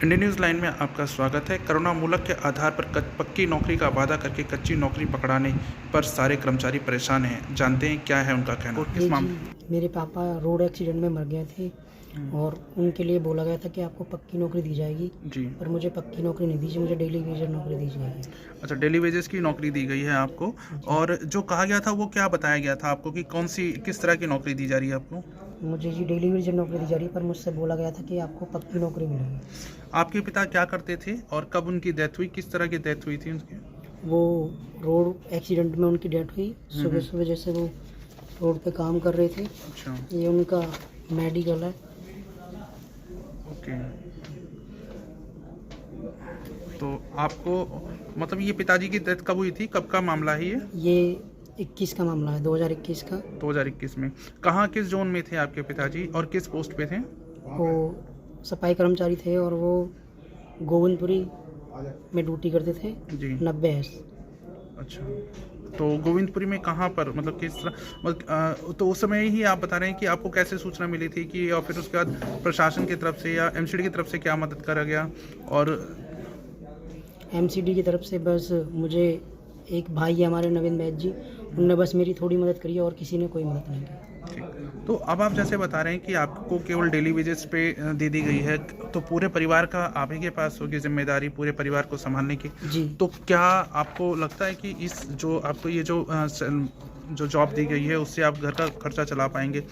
Indian news line में आपका स्वागत है। करुणा मूलक के आधार पर पक्की नौकरी का वादा करके कच्ची नौकरी पकड़ाने पर सारे कर्मचारी परेशान हैं। जानते हैं क्या है उनका कहना। ये जी, मेरे पापा रोड एक्सीडेंट में मर गए थे और उनके लिए बोला गया था कि आपको पक्की नौकरी दी जाएगी। जी। पर मुझे पक्की नौकरी नहीं दी, मुझे डेली वेजर नौकरी दी गई है। अच्छा, डेली वेजेस की नौकरी दी गई है आपको। और जो कहा गया था वो क्या बताया गया था आपको कि कौन सी किस तरह की नौकरी दी जा रही है आपको? मुझे जी डेली वेजर नौकरी दी जा रही है, पर मुझसे बोला गया था कि आपको पक्की नौकरी मिलेगी। आपके पिता क्या करते थे और कब उनकी डेथ हुई, किस तरह की डेथ हुई थी उनकी? वो रोड एक्सीडेंट में उनकी डेथ हुई। सुबह सुबह जैसे वो रोड पे काम कर रहे थे। अच्छा, ये उनका मेडिकल है। ओके। तो आपको मतलब ये पिताजी की डेथ कब हुई थी, कब का मामला है ये 21 का मामला है, 2021 का। 2021 में। कहाँ किस जोन में थे आपके पिताजी और किस पोस्ट पे थे? वो सफाई कर्मचारी थे और वो गोविंदपुरी में ड्यूटी करते थे। जी। 90 अच्छा, तो गोविंदपुरी में कहाँ पर, मतलब किस तरह, तो उस समय ही आप बता रहे हैं कि आपको कैसे सूचना मिली थी कि, और फिर उसके बाद प्रशासन की तरफ से या एमसीडी की तरफ से क्या मदद करा गया? और एमसीडी की तरफ से बस मुझे एक भाई है हमारे नवीन बैद जी, उनने बस मेरी थोड़ी मदद करी है और किसी ने कोई मदद नहीं की। ठीक, तो अब आप जैसे बता रहे हैं कि आपको केवल डेली वेजेस पे दे दी गई है, तो पूरे परिवार का आप ही के पास होगी जिम्मेदारी पूरे परिवार को संभालने की। जी। तो क्या आपको लगता है कि इस जो आपको ये जो जॉब दी गई है उससे आप घर का खर्चा चला पाएंगे?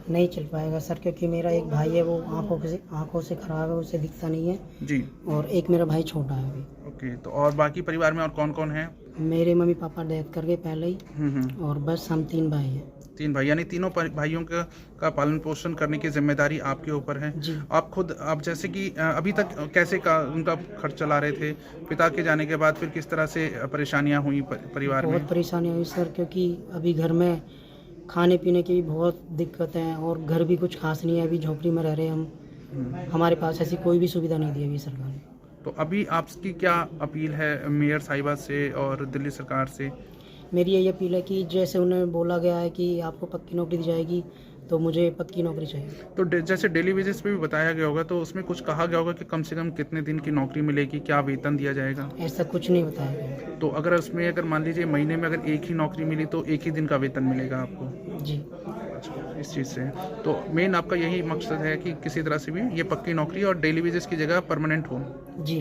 नहीं चल पाएगा सर, क्योंकि मेरा एक भाई है, वो आँखों से खराब है, उसे दिखता नहीं है। जी। और एक मेरा भाई छोटा है अभी। ओके, तो और बाकी परिवार में और कौन कौन है? मेरे मम्मी पापा डेथ कर गए पहले ही। और बस हम 3 भाई हैं। 3 भाई, यानी तीनों भाइयों का पालन पोषण करने की जिम्मेदारी आपके ऊपर है। जी। आप जैसे कि अभी तक कैसे का उनका खर्च चला रहे थे? पिता के जाने के बाद फिर किस तरह से परेशानियां हुई परिवार में? बहुत परेशानी हुई सर, क्योंकि अभी घर में खाने पीने की भी बहुत दिक्कत है और घर भी कुछ खास नहीं है। अभी झोपड़ी में रह रहे हैं हम। हमारे पास ऐसी कोई भी सुविधा नहीं दी अभी सरकार ने। तो अभी आपकी क्या अपील है मेयर साहिबा से और दिल्ली सरकार से? मेरी यही अपील है कि जैसे उन्हें बोला गया है कि आपको पक्की नौकरी दी जाएगी, तो मुझे पक्की नौकरी चाहिए। तो जैसे डेली वेजेस पे भी बताया गया होगा, तो उसमें कुछ कहा गया होगा कि कम से कम कितने दिन की नौकरी मिलेगी, क्या वेतन दिया जाएगा? ऐसा कुछ नहीं बताया गया। तो अगर मान लीजिए महीने में अगर एक ही नौकरी मिली तो एक ही दिन का वेतन मिलेगा आपको? जी। अच्छा, इस चीज़ से तो मेन आपका यही मकसद है कि किसी तरह से भी ये पक्की नौकरी और डेली वेजेस की जगह परमानेंट हो। जी।